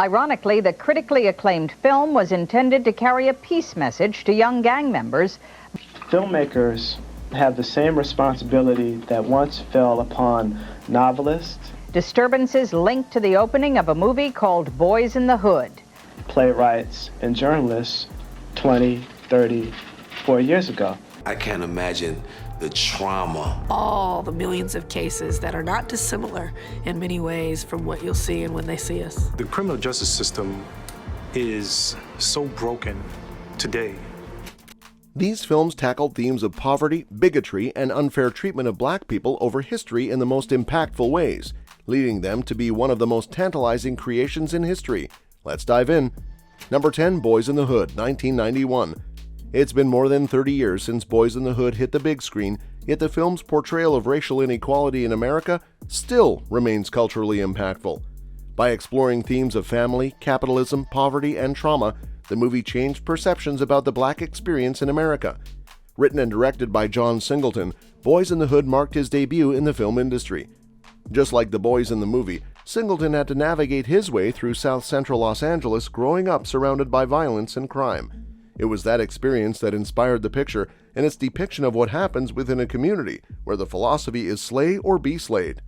Ironically, the critically acclaimed film was intended to carry a peace message to young gang members. Filmmakers have the same responsibility that once fell upon novelists, Disturbances linked to the opening of a movie called Boys in the Hood. playwrights, and journalists 20, 30, 40 years ago. I can't imagine the trauma. All the millions of cases that are not dissimilar in many ways from what you'll see and when they see us. The criminal justice system is so broken today. These films tackled themes of poverty, bigotry, and unfair treatment of black people over history in the most impactful ways, leading them to be one of the most tantalizing creations in history. Let's dive in. Number 10, Boys in the Hood, 1991. It's been more than 30 years since Boys in the Hood hit the big screen, yet the film's portrayal of racial inequality in America still remains culturally impactful. By exploring themes of family, capitalism, poverty, and trauma, the movie changed perceptions about the black experience in America. Written and directed by John Singleton, Boys in the Hood marked his debut in the film industry. Just like the boys in the movie, Singleton had to navigate his way through South Central Los Angeles growing up surrounded by violence and crime. It was that experience that inspired the picture and its depiction of what happens within a community where the philosophy is slay or be slayed.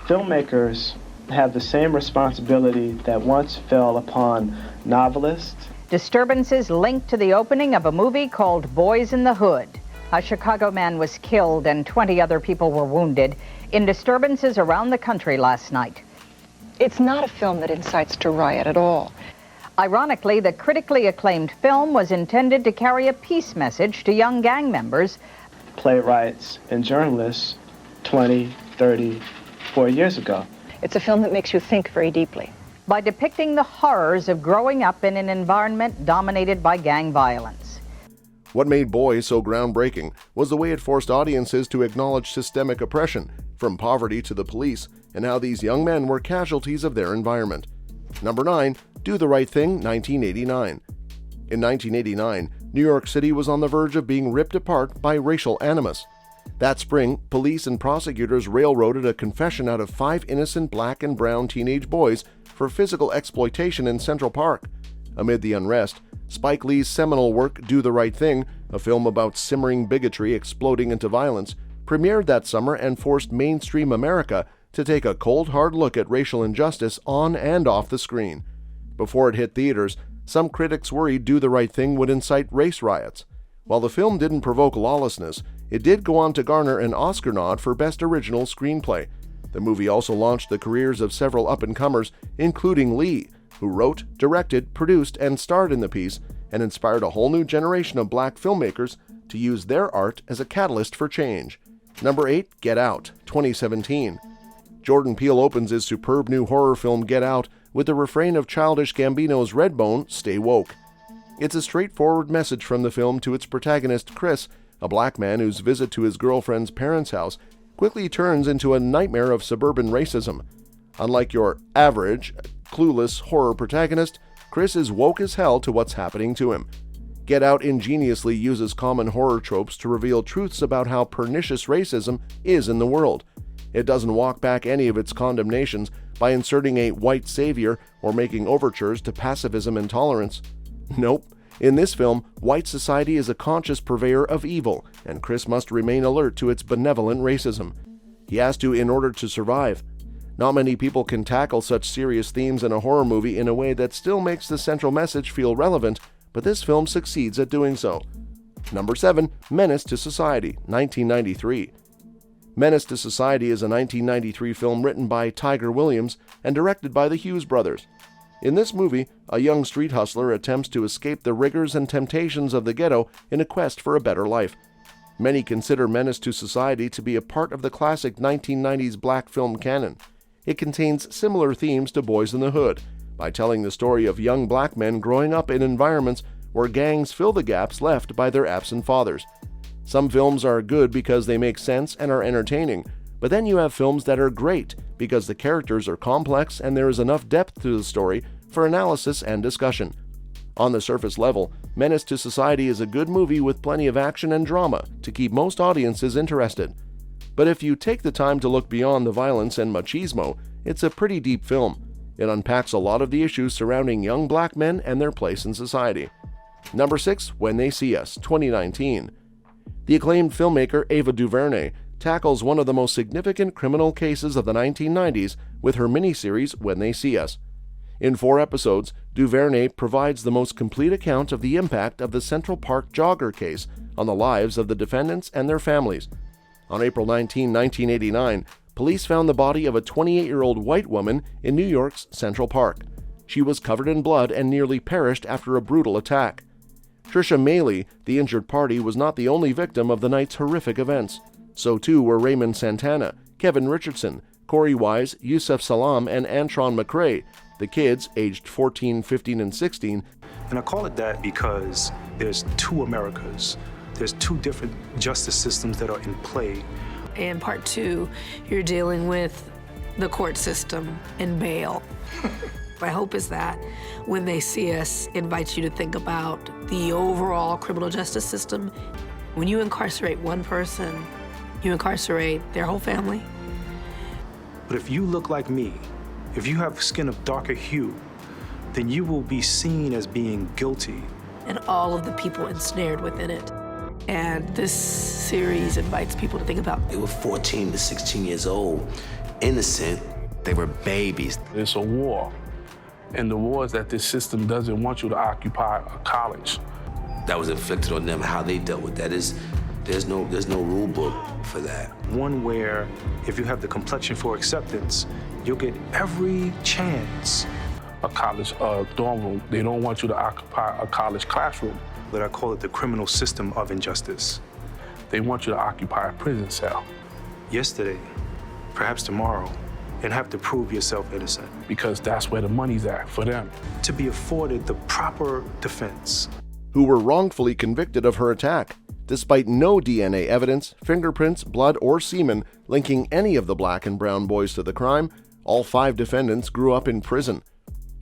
Filmmakers have the same responsibility that once fell upon novelists, Disturbances linked to the opening of a movie called Boys in the Hood. A Chicago man was killed and 20 other people were wounded in disturbances around the country last night. It's not a film that incites to riot at all. Ironically, the critically acclaimed film was intended to carry a peace message to young gang members. playwrights, and journalists 20, 30, 40 years ago. It's a film that makes you think very deeply. By depicting the horrors of growing up in an environment dominated by gang violence. What made Boys so groundbreaking was the way it forced audiences to acknowledge systemic oppression, from poverty to the police, and how these young men were casualties of their environment. Number 9, Do the Right Thing, 1989. In 1989, New York City was on the verge of being ripped apart by racial animus. That spring, police and prosecutors railroaded a confession out of 5 innocent black and brown teenage boys for physical exploitation in Central Park. Amid the unrest, Spike Lee's seminal work Do the Right Thing, a film about simmering bigotry exploding into violence, premiered that summer and forced mainstream America to take a cold, hard look at racial injustice on and off the screen. Before it hit theaters, some critics worried Do the Right Thing would incite race riots. While the film didn't provoke lawlessness, it did go on to garner an Oscar nod for Best Original Screenplay. The movie also launched the careers of several up-and-comers, including Lee, who wrote, directed, produced, and starred in the piece, and inspired a whole new generation of black filmmakers to use their art as a catalyst for change. Number 8, Get Out, 2017. Jordan Peele opens his superb new horror film Get Out with the refrain of Childish Gambino's Redbone, Stay Woke. It's a straightforward message from the film to its protagonist Chris, a black man whose visit to his girlfriend's parents' house quickly turns into a nightmare of suburban racism. Unlike your average, clueless horror protagonist, Chris is woke as hell to what's happening to him. Get Out ingeniously uses common horror tropes to reveal truths about how pernicious racism is in the world. It doesn't walk back any of its condemnations by inserting a white savior or making overtures to pacifism and tolerance. Nope. In this film, white society is a conscious purveyor of evil, and Chris must remain alert to its benevolent racism. He has to in order to survive. Not many people can tackle such serious themes in a horror movie in a way that still makes the central message feel relevant, but this film succeeds at doing so. Number 7, Menace to Society, 1993. Menace to Society is a 1993 film written by Tiger Williams and directed by the Hughes brothers. In this movie, a young street hustler attempts to escape the rigors and temptations of the ghetto in a quest for a better life. Many consider Menace to Society to be a part of the classic 1990s black film canon. It contains similar themes to Boys in the Hood, by telling the story of young black men growing up in environments where gangs fill the gaps left by their absent fathers. Some films are good because they make sense and are entertaining, but then you have films that are great because the characters are complex and there is enough depth to the story for analysis and discussion. On the surface level, Menace to Society is a good movie with plenty of action and drama to keep most audiences interested. But if you take the time to look beyond the violence and machismo, it's a pretty deep film. It unpacks a lot of the issues surrounding young black men and their place in society. Number 6, When They See Us, 2019. The acclaimed filmmaker Ava DuVernay tackles one of the most significant criminal cases of the 1990s with her miniseries When They See Us. In 4 episodes, DuVernay provides the most complete account of the impact of the Central Park jogger case on the lives of the defendants and their families. On April 19, 1989, police found the body of a 28-year-old white woman in New York's Central Park. She was covered in blood and nearly perished after a brutal attack. Tricia Mailey, the injured party, was not the only victim of the night's horrific events. So too were Raymond Santana, Kevin Richardson, Corey Wise, Yusef Salam, and Antron McCray, the kids aged 14, 15, and 16. And I call it that because there's 2 Americas. There's 2 different justice systems that are in play. In part 2, you're dealing with the court system and bail. My hope is that When They See Us invites you to think about the overall criminal justice system. When you incarcerate one person, you incarcerate their whole family. But if you look like me, if you have skin of darker hue, then you will be seen as being guilty. And all of the people ensnared within it. And this series invites people to think about. They were 14 to 16 years old, innocent. They were babies. It's a war. And the war is that this system doesn't want you to occupy a college. That was inflicted on them. How they dealt with that is, there's no rule book for that. One where if you have the complexion for acceptance, you'll get every chance. A college dorm room, they don't want you to occupy a college classroom. But I call it the criminal system of injustice. They want you to occupy a prison cell. Yesterday, perhaps tomorrow, and have to prove yourself innocent. Because that's where the money's at for them. To be afforded the proper defense. Who were wrongfully convicted of her attack, despite no DNA evidence, fingerprints, blood, or semen linking any of the black and brown boys to the crime. All 5 defendants grew up in prison.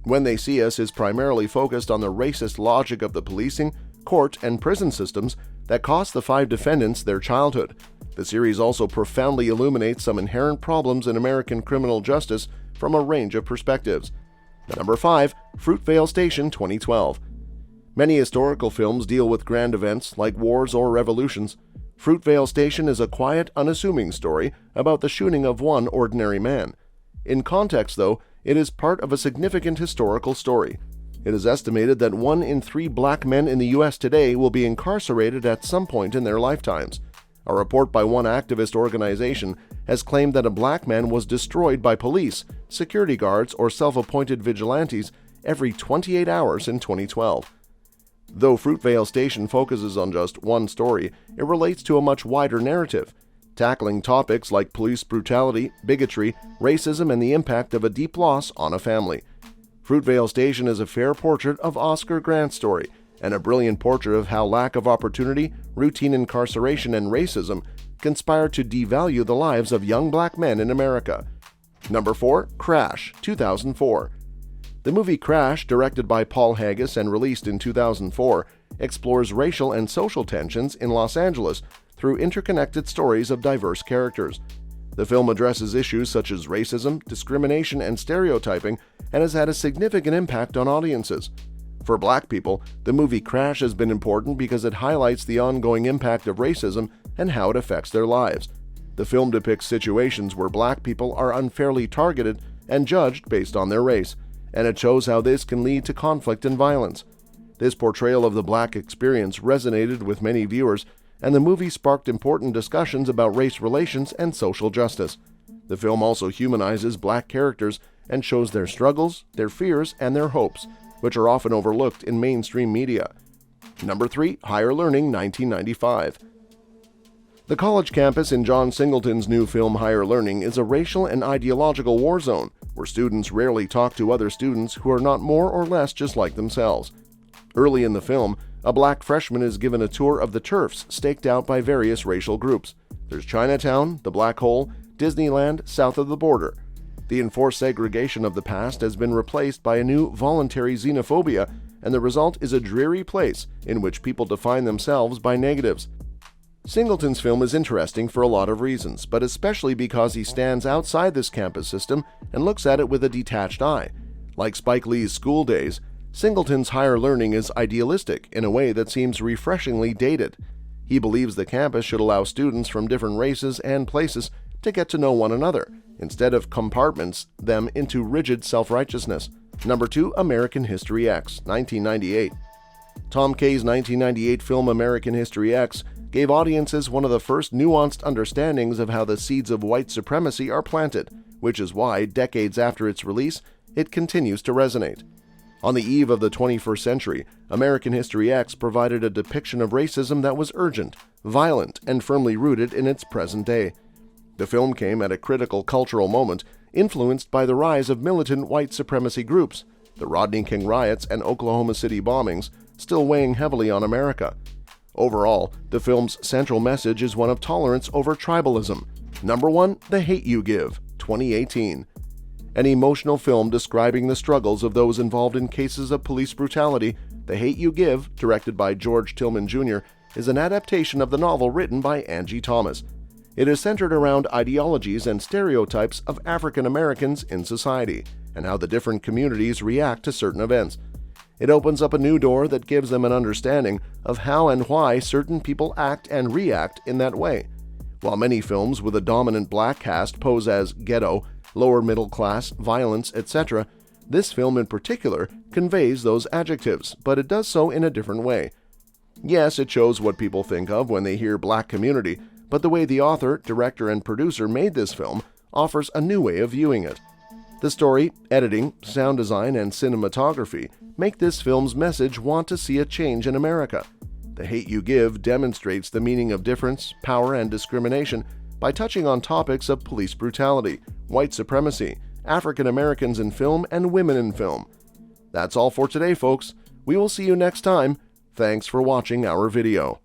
When They See Us is primarily focused on the racist logic of the policing, court, and prison systems that cost the 5 defendants their childhood. The series also profoundly illuminates some inherent problems in American criminal justice from a range of perspectives. Number 5, Fruitvale Station 2012. Many historical films deal with grand events like wars or revolutions. Fruitvale Station is a quiet, unassuming story about the shooting of one ordinary man. In context, though, it is part of a significant historical story. It is estimated that 1 in 3 black men in the U.S. today will be incarcerated at some point in their lifetimes. A report by one activist organization has claimed that a black man was destroyed by police, security guards, or self-appointed vigilantes every 28 hours in 2012. Though Fruitvale Station focuses on just one story, it relates to a much wider narrative, tackling topics like police brutality, bigotry, racism, and the impact of a deep loss on a family. Fruitvale Station is a fair portrait of Oscar Grant's story, and a brilliant portrait of how lack of opportunity, routine incarceration, and racism conspire to devalue the lives of young black men in America. Number 4, Crash, 2004. The movie Crash, directed by Paul Haggis and released in 2004, explores racial and social tensions in Los Angeles through interconnected stories of diverse characters. The film addresses issues such as racism, discrimination, and stereotyping, and has had a significant impact on audiences. For black people, the movie Crash has been important because it highlights the ongoing impact of racism and how it affects their lives. The film depicts situations where black people are unfairly targeted and judged based on their race, and it shows how this can lead to conflict and violence. This portrayal of the black experience resonated with many viewers, and the movie sparked important discussions about race relations and social justice. The film also humanizes black characters and shows their struggles, their fears, and their hopes, which are often overlooked in mainstream media. Number 3, Higher Learning 1995. The college campus in John Singleton's new film Higher Learning is a racial and ideological war zone where students rarely talk to other students who are not more or less just like themselves. Early in the film, a black freshman is given a tour of the turfs staked out by various racial groups. There's Chinatown, the Black Hole, Disneyland, south of the border. The enforced segregation of the past has been replaced by a new voluntary xenophobia, and the result is a dreary place in which people define themselves by negatives. Singleton's film is interesting for a lot of reasons, but especially because he stands outside this campus system and looks at it with a detached eye, Like Spike Lee's School Days, Singleton's Higher Learning is idealistic in a way that seems refreshingly dated. He believes the campus should allow students from different races and places to get to know one another, instead of compartments them into rigid self-righteousness. Number 2, American History X, 1998. Tom Kaye's 1998 film American History X gave audiences one of the first nuanced understandings of how the seeds of white supremacy are planted, which is why, decades after its release, it continues to resonate. On the eve of the 21st century, American History X provided a depiction of racism that was urgent, violent, and firmly rooted in its present day. The film came at a critical cultural moment, influenced by the rise of militant white supremacy groups, the Rodney King riots and Oklahoma City bombings, still weighing heavily on America. Overall, the film's central message is one of tolerance over tribalism. Number 1, The Hate U Give, 2018. An emotional film describing the struggles of those involved in cases of police brutality, The Hate U Give, directed by George Tillman Jr., is an adaptation of the novel written by Angie Thomas. It is centered around ideologies and stereotypes of African Americans in society, and how the different communities react to certain events. It opens up a new door that gives them an understanding of how and why certain people act and react in that way. While many films with a dominant black cast pose as ghetto, lower middle class, violence, etc., this film in particular conveys those adjectives, but it does so in a different way. Yes, it shows what people think of when they hear black community, but the way the author, director, and producer made this film offers a new way of viewing it. The story, editing, sound design, and cinematography make this film's message want to see a change in America. The Hate U Give demonstrates the meaning of difference, power, and discrimination by touching on topics of police brutality, white supremacy, African Americans in film, and women in film. That's all for today, folks. We will see you next time. Thanks for watching our video.